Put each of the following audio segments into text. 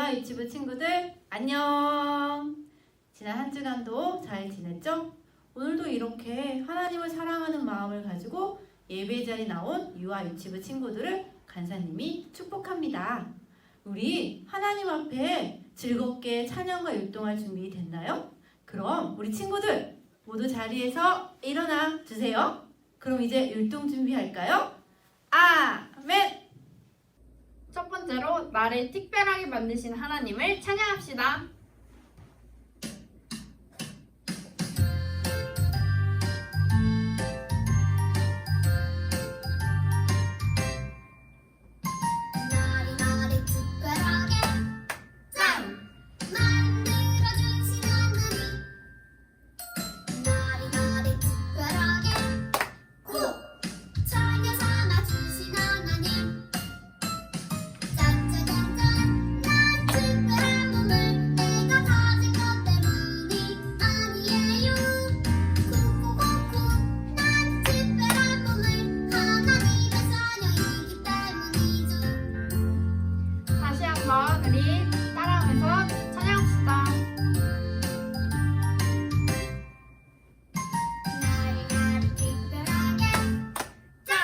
유아 유치부 친구들 안녕! 지난 한 주간도 잘 지냈죠? 오늘도 이렇게 하나님을 사랑하는 마음을 가지고 예배 자리에 나온 유아 유치부 친구들을 간사님이 축복합니다. 우리 하나님 앞에 즐겁게 찬양과 율동할 준비 됐나요? 그럼 우리 친구들 모두 자리에서 일어나 주세요. 그럼 이제 율동 준비할까요? 아멘! 첫 번째로 나를 특별하게 만드신 하나님을 찬양합시다. 우리 따라하면서 찬양합시다. 나를 특별하게 짠!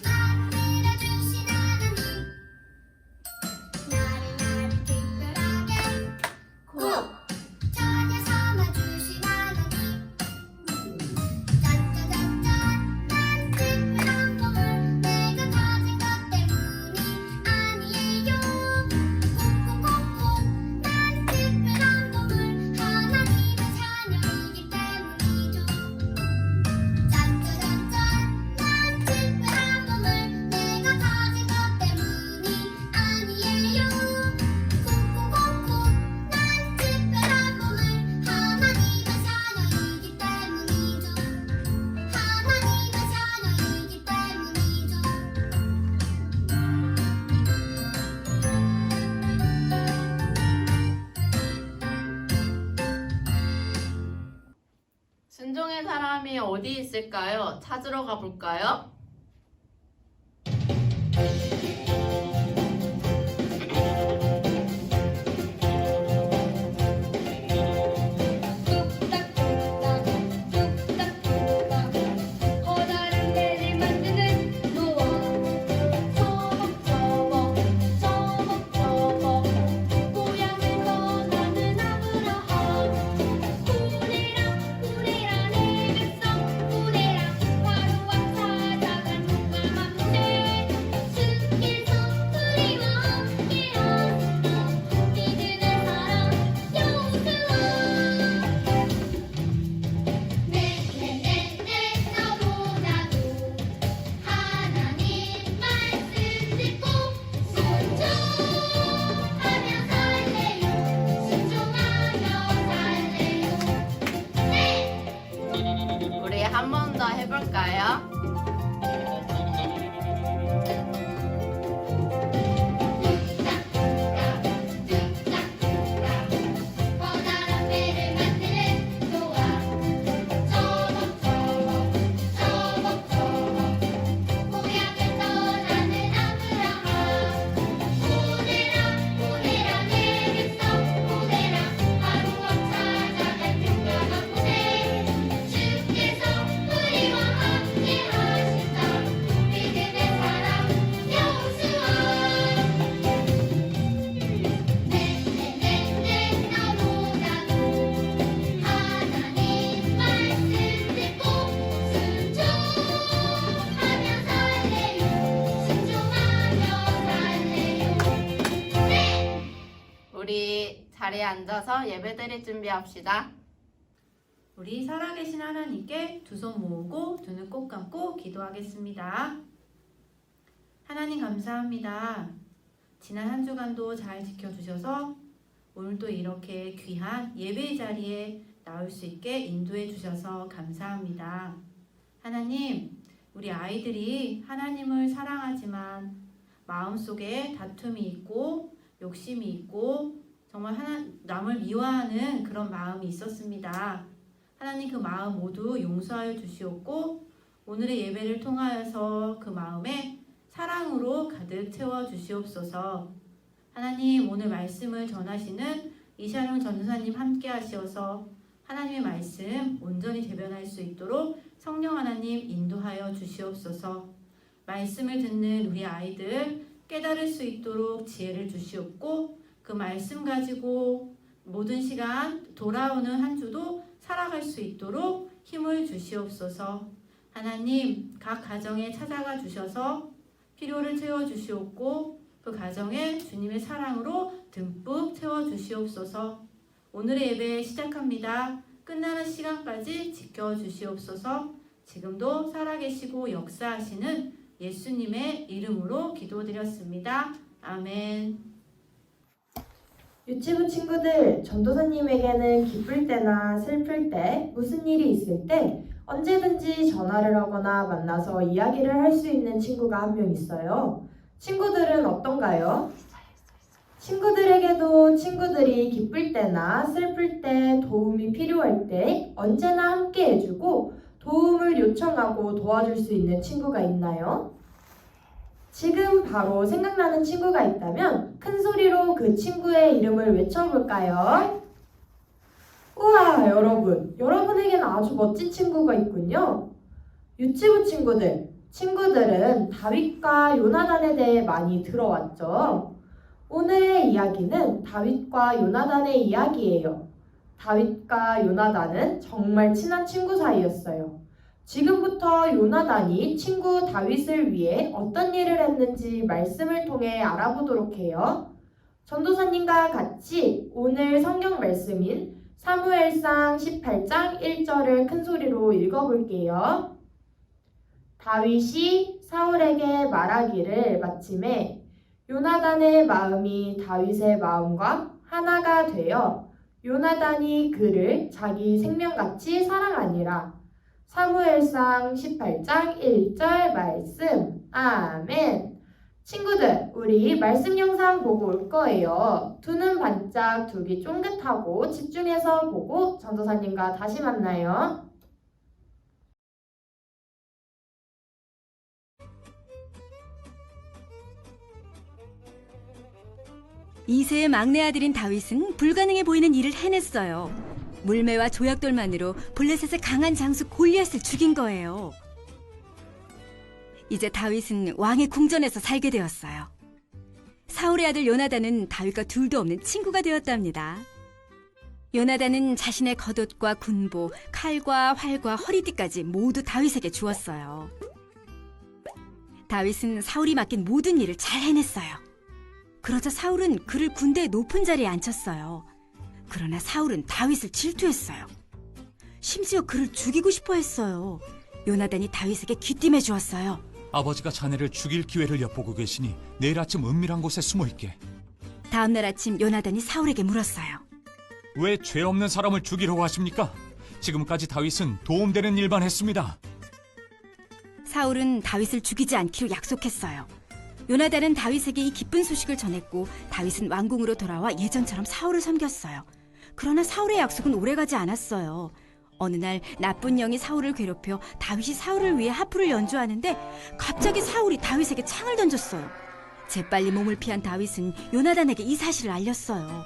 만들어주신 하나님 나를 특별하게 고! 자녀 삼아주신 하나님 짠짠짠짠 난 특별한 꿈을 내가 가진 것 때문이 아니에요 콕콕콕콕 난 특별한 꿈을 하나님의 자녀이기 때문이죠 짠짜잔짠 난 특별한 꿈을 내가 가진 것 때문이 아니에요 콕콕콕콕 난 특별한 꿈을 하나님의 자녀이기 때문이죠 하나님의 자녀이기 때문이죠 순종의 사람이 어디 있을까요? 찾으러 가볼까요? 뚝딱뚝딱 뚝딱뚝딱 커다란 배를 만드는 노아 서먹서먹 서먹서먹 고향을 떠나는 아브라함 구레라 내 백성 구레라 바로와 찾아간 누가 맘새 숲길서 우리와 함께 하시던 믿음의 사람 여호수아 네네네네 너보다도 하나님 말씀 듣고 순종하며 살래요 순종하며 살래요 네 우리 한 번 더 해볼까요? 커다란 배를 만드는 노아 서먹서먹 서먹서먹 고향을 떠나는 아브라함 고대라 내 백성 고대라 바로와 찾아갈 용감한 모세 주께서 우리와 함께 하신다 믿음의 사람 여호수아 네네네네 너보다도 하나님 말씀 듣고 순종하며 살래요 순종하며 살래요 네 우리 자리에 앉아서 예배드릴 준비합시다. 우리 살아계신 하나님께 두 손 모으고 두 눈 꼭 감고 기도하겠습니다. 하나님 감사합니다. 지난 한 주간도 잘 지켜주셔서 오늘도 이렇게 귀한 예배 자리에 나올 수 있게 인도해 주셔서 감사합니다. 하나님, 우리 아이들이 하나님을 사랑하지만 마음속에 다툼이 있고 욕심이 있고 정말 남을 미워하는 그런 마음이 있었습니다. 하나님 그 마음 모두 용서하여 주시옵고 오늘의 예배를 통하여서 그 마음에 사랑으로 가득 채워 주시옵소서. 하나님 오늘 말씀을 전하시는 이샤룡 전도사님 함께 하시어서 하나님의 말씀 온전히 대변할 수 있도록 성령 하나님 인도하여 주시옵소서. 말씀을 듣는 우리 아이들 깨달을 수 있도록 지혜를 주시옵고 그 말씀 가지고 모든 시간 돌아오는 한 주도 살아갈 수 있도록 힘을 주시옵소서. 하나님 각 가정에 찾아가 주셔서 필요를 채워주시옵고 그 가정에 주님의 사랑으로 듬뿍 채워주시옵소서. 오늘의 예배 시작합니다. 끝나는 시간까지 지켜주시옵소서. 지금도 살아계시고 역사하시는 예수님의 이름으로 기도드렸습니다. 아멘. 유치부 친구들, 전도사님에게는 기쁠 때나 슬플 때, 무슨 일이 있을 때 언제든지 전화를 하거나 만나서 이야기를 할 수 있는 친구가 한 명 있어요. 친구들은 어떤가요? 친구들에게도 친구들이 기쁠 때나 슬플 때, 도움이 필요할 때 언제나 함께 해주고 도움을 요청하고 도와줄 수 있는 친구가 있나요? 지금 바로 생각나는 친구가 있다면 큰 소리로 그 친구의 이름을 외쳐볼까요? 우와, 여러분에게는 아주 멋진 친구가 있군요. 유치부 친구들은 다윗과 요나단에 대해 많이 들어왔죠. 오늘의 이야기는 다윗과 요나단의 이야기예요. 다윗과 요나단은 정말 친한 친구 사이였어요. 지금부터 요나단이 친구 다윗을 위해 어떤 일을 했는지 말씀을 통해 알아보도록 해요. 전도사님과 같이 오늘 성경 말씀인 사무엘상 18장 1절을 큰 소리로 읽어볼게요. 다윗이 사울에게 말하기를 마침에 요나단의 마음이 다윗의 마음과 하나가 되어 요나단이 그를 자기 생명같이 사랑하니라. 사무엘상 18장 1절 말씀. 아멘. 친구들, 우리 말씀 영상 보고 올 거예요. 두 눈 반짝, 두 귀 쫑긋하고 집중해서 보고 전도사님과 다시 만나요. 이세의 막내 아들인 다윗은 불가능해 보이는 일을 해냈어요. 물매와 조약돌만으로 블레셋의 강한 장수 골리앗을 죽인 거예요. 이제 다윗은 왕의 궁전에서 살게 되었어요. 사울의 아들 요나단은 다윗과 둘도 없는 친구가 되었답니다. 요나단은 자신의 겉옷과 군보, 칼과 활과 허리띠까지 모두 다윗에게 주었어요. 다윗은 사울이 맡긴 모든 일을 잘 해냈어요. 그러자 사울은 그를 군대의 높은 자리에 앉혔어요. 그러나 사울은 다윗을 질투했어요. 심지어 그를 죽이고 싶어 했어요. 요나단이 다윗에게 귀띔해 주었어요. 아버지가 자네를 죽일 기회를 엿보고 계시니 내일 아침 은밀한 곳에 숨어 있게. 다음날 아침 요나단이 사울에게 물었어요. 왜 죄 없는 사람을 죽이려고 하십니까? 지금까지 다윗은 도움되는 일만 했습니다. 사울은 다윗을 죽이지 않기로 약속했어요. 요나단은 다윗에게 이 기쁜 소식을 전했고 다윗은 왕궁으로 돌아와 예전처럼 사울을 섬겼어요. 그러나 사울의 약속은 오래가지 않았어요. 어느 날 나쁜 영이 사울을 괴롭혀 다윗이 사울을 위해 하프를 연주하는데 갑자기 사울이 다윗에게 창을 던졌어요. 재빨리 몸을 피한 다윗은 요나단에게 이 사실을 알렸어요.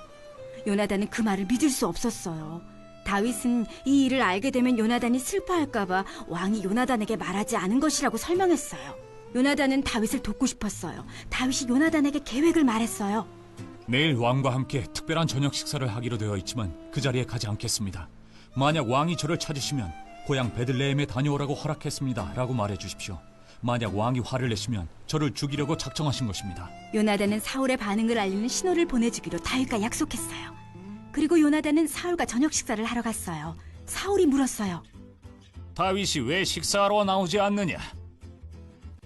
요나단은 그 말을 믿을 수 없었어요. 다윗은 이 일을 알게 되면 요나단이 슬퍼할까봐 왕이 요나단에게 말하지 않은 것이라고 설명했어요. 요나단은 다윗을 돕고 싶었어요. 다윗이 요나단에게 계획을 말했어요. 내일 왕과 함께 특별한 저녁 식사를 하기로 되어 있지만 그 자리에 가지 않겠습니다. 만약 왕이 저를 찾으시면 고향 베들레헴에 다녀오라고 허락했습니다 라고 말해주십시오. 만약 왕이 화를 내시면 저를 죽이려고 작정하신 것입니다. 요나단은 사울의 반응을 알리는 신호를 보내주기로 다윗과 약속했어요. 그리고 요나단은 사울과 저녁 식사를 하러 갔어요. 사울이 물었어요. 다윗이 왜 식사하러 나오지 않느냐?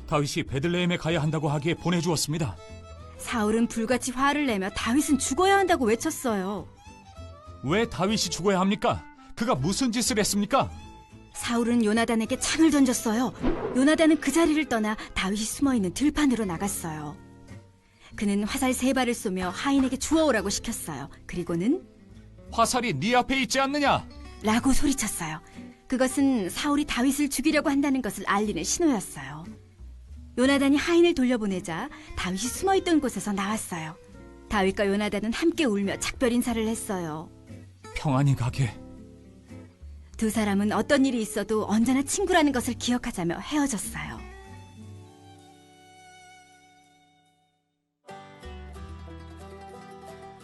다윗이 베들레헴에 가야 한다고 하기에 보내주었습니다. 사울은 불같이 화를 내며 다윗은 죽어야 한다고 외쳤어요. 왜 다윗이 죽어야 합니까? 그가 무슨 짓을 했습니까? 사울은 요나단에게 창을 던졌어요. 요나단은 그 자리를 떠나 다윗이 숨어있는 들판으로 나갔어요. 그는 화살 3발을 쏘며 하인에게 주워오라고 시켰어요. 그리고는 화살이 네 앞에 있지 않느냐? 라고 소리쳤어요. 그것은 사울이 다윗을 죽이려고 한다는 것을 알리는 신호였어요. 요나단이 하인을 돌려보내자 다윗이 숨어있던 곳에서 나왔어요. 다윗과 요나단은 함께 울며 작별 인사를 했어요. 평안히 가게. 두 사람은 어떤 일이 있어도 언제나 친구라는 것을 기억하자며 헤어졌어요.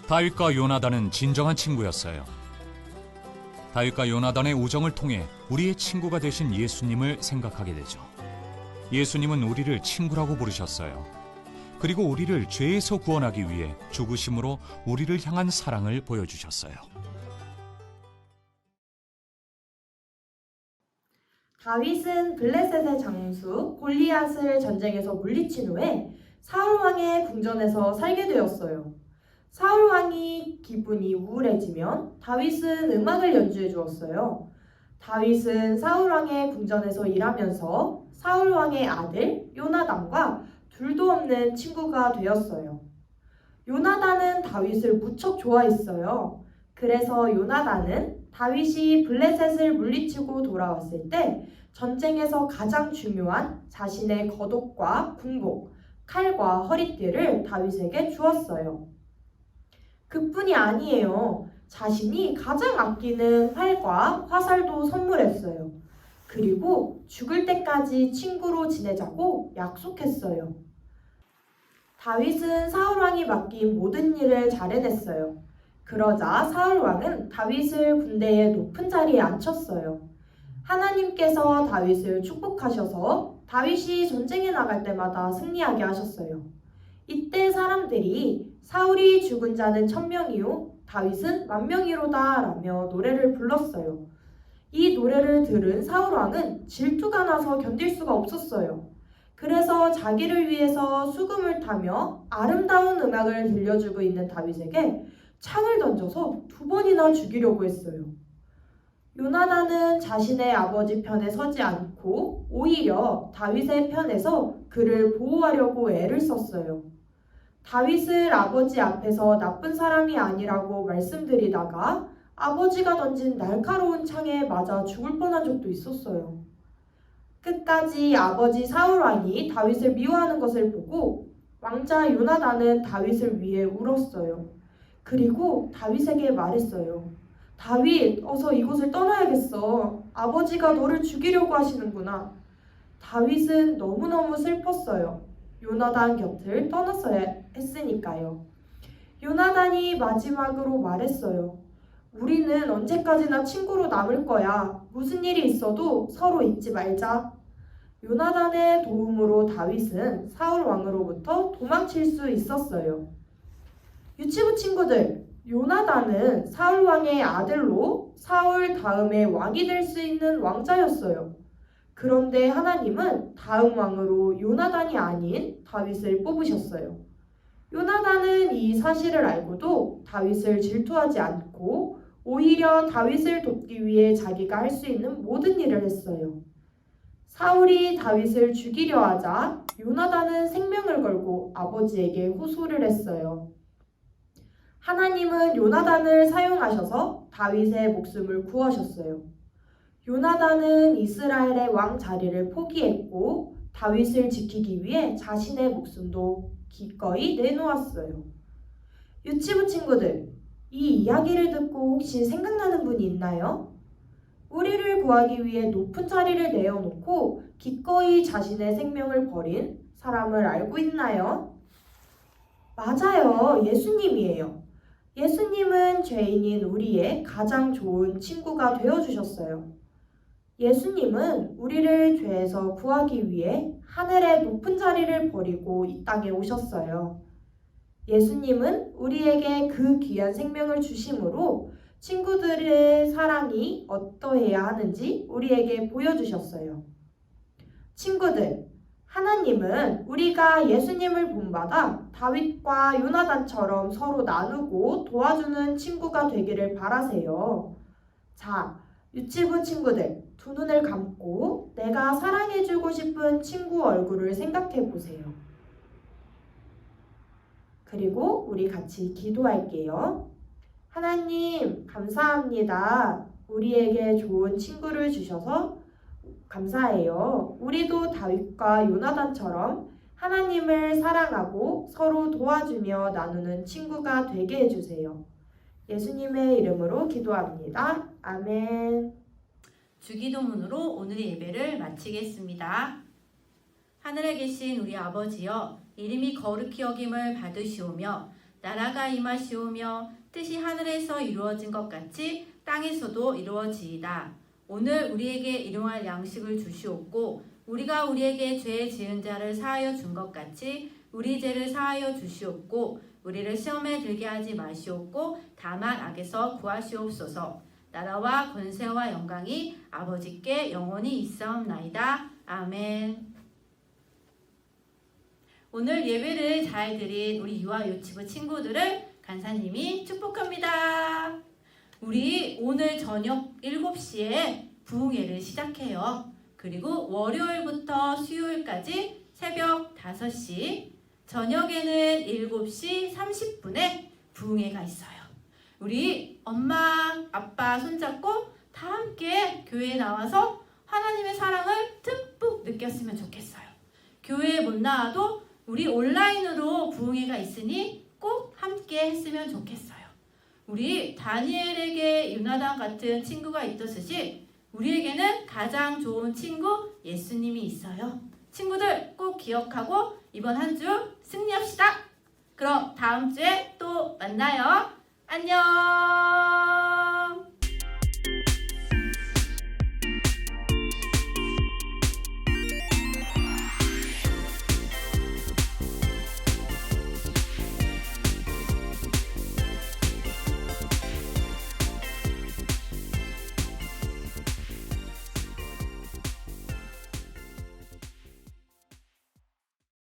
다윗과 요나단은 진정한 친구였어요. 다윗과 요나단의 우정을 통해 우리의 친구가 되신 예수님을 생각하게 되죠. 예수님은 우리를 친구라고 부르셨어요. 그리고 우리를 죄에서 구원하기 위해 죽으심으로 우리를 향한 사랑을 보여주셨어요. 다윗은 블레셋의 장수 골리앗을 전쟁에서 물리친 후에 사울 왕의 궁전에서 살게 되었어요. 사울 왕이 기분이 우울해지면 다윗은 음악을 연주해 주었어요. 다윗은 사울 왕의 궁전에서 일하면서 사울 왕의 아들 요나단과 둘도 없는 친구가 되었어요. 요나단은 다윗을 무척 좋아했어요. 그래서 요나단은 다윗이 블레셋을 물리치고 돌아왔을 때 전쟁에서 가장 중요한 자신의 겉옷과 군복, 칼과 허리띠를 다윗에게 주었어요. 그뿐이 아니에요. 자신이 가장 아끼는 활과 화살도 선물했어요. 그리고 죽을 때까지 친구로 지내자고 약속했어요. 다윗은 사울 왕이 맡긴 모든 일을 잘 해냈어요. 그러자 사울 왕은 다윗을 군대의 높은 자리에 앉혔어요. 하나님께서 다윗을 축복하셔서 다윗이 전쟁에 나갈 때마다 승리하게 하셨어요. 이때 사람들이 사울이 죽은 자는 1000명이요 다윗은 10,000명이로다 라며 노래를 불렀어요. 이 노래를 들은 사울 왕은 질투가 나서 견딜 수가 없었어요. 그래서 자기를 위해서 수금을 타며 아름다운 음악을 들려주고 있는 다윗에게 창을 던져서 2번이나 죽이려고 했어요. 요나단은 자신의 아버지 편에 서지 않고 오히려 다윗의 편에서 그를 보호하려고 애를 썼어요. 다윗을 아버지 앞에서 나쁜 사람이 아니라고 말씀드리다가 아버지가 던진 날카로운 창에 맞아 죽을 뻔한 적도 있었어요. 끝까지 아버지 사울 왕이 다윗을 미워하는 것을 보고 왕자 요나단은 다윗을 위해 울었어요. 그리고 다윗에게 말했어요. 다윗, 어서 이곳을 떠나야겠어. 아버지가 너를 죽이려고 하시는구나. 다윗은 너무너무 슬펐어요. 요나단 곁을 떠났어야 했으니까요. 요나단이 마지막으로 말했어요. 우리는 언제까지나 친구로 남을 거야. 무슨 일이 있어도 서로 잊지 말자. 요나단의 도움으로 다윗은 사울 왕으로부터 도망칠 수 있었어요. 유치부 친구들, 요나단은 사울 왕의 아들로 사울 다음에 왕이 될 수 있는 왕자였어요. 그런데 하나님은 다음 왕으로 요나단이 아닌 다윗을 뽑으셨어요. 요나단은 이 사실을 알고도 다윗을 질투하지 않고 오히려 다윗을 돕기 위해 자기가 할 수 있는 모든 일을 했어요. 사울이 다윗을 죽이려 하자 요나단은 생명을 걸고 아버지에게 호소를 했어요. 하나님은 요나단을 사용하셔서 다윗의 목숨을 구하셨어요. 요나단은 이스라엘의 왕 자리를 포기했고 다윗을 지키기 위해 자신의 목숨도 기꺼이 내놓았어요. 유치부 친구들, 이 이야기를 듣고 혹시 생각나는 분이 있나요? 우리를 구하기 위해 높은 자리를 내어놓고 기꺼이 자신의 생명을 버린 사람을 알고 있나요? 맞아요. 예수님이에요. 예수님은 죄인인 우리의 가장 좋은 친구가 되어주셨어요. 예수님은 우리를 죄에서 구하기 위해 하늘의 높은 자리를 버리고 이 땅에 오셨어요. 예수님은 우리에게 그 귀한 생명을 주심으로 친구들의 사랑이 어떠해야 하는지 우리에게 보여주셨어요. 친구들, 하나님은 우리가 예수님을 본받아 다윗과 요나단처럼 서로 나누고 도와주는 친구가 되기를 바라세요. 자, 유치부 친구들, 두 눈을 감고 내가 사랑해주고 싶은 친구 얼굴을 생각해 보세요. 그리고 우리 같이 기도할게요. 하나님, 감사합니다. 우리에게 좋은 친구를 주셔서 감사해요. 우리도 다윗과 요나단처럼 하나님을 사랑하고 서로 도와주며 나누는 친구가 되게 해주세요. 예수님의 이름으로 기도합니다. 아멘. 주기도문으로 오늘의 예배를 마치겠습니다. 하늘에 계신 우리 아버지여, 이름이 거룩히 여김을 받으시오며 나라가 임하시오며 뜻이 하늘에서 이루어진 것 같이 땅에서도 이루어지이다. 오늘 우리에게 일용할 양식을 주시옵고 우리가 우리에게 죄 지은 자를 사하여 준 것 같이 우리 죄를 사하여 주시옵고 우리를 시험에 들게 하지 마시옵고 다만 악에서 구하시옵소서. 나라와 권세와 영광이 아버지께 영원히 있사옵나이다. 아멘. 오늘 예배를 잘 드린 우리 유아유치부 친구들을 간사님이 축복합니다. 우리 오늘 저녁 7시에 부흥회를 시작해요. 그리고 월요일부터 수요일까지 새벽 5시, 저녁에는 7시 30분에 부흥회가 있어요. 우리 엄마, 아빠 손잡고 다 함께 교회에 나와서 하나님의 사랑을 듬뿍 느꼈으면 좋겠어요. 교회에 못 나와도 우리 온라인으로 부흥회가 있으니 꼭 함께 했으면 좋겠어요. 우리 다니엘에게 유나단 같은 친구가 있듯이 우리에게는 가장 좋은 친구 예수님이 있어요. 친구들 꼭 기억하고 이번 한 주 승리합시다. 그럼 다음 주에 또 만나요. 안녕.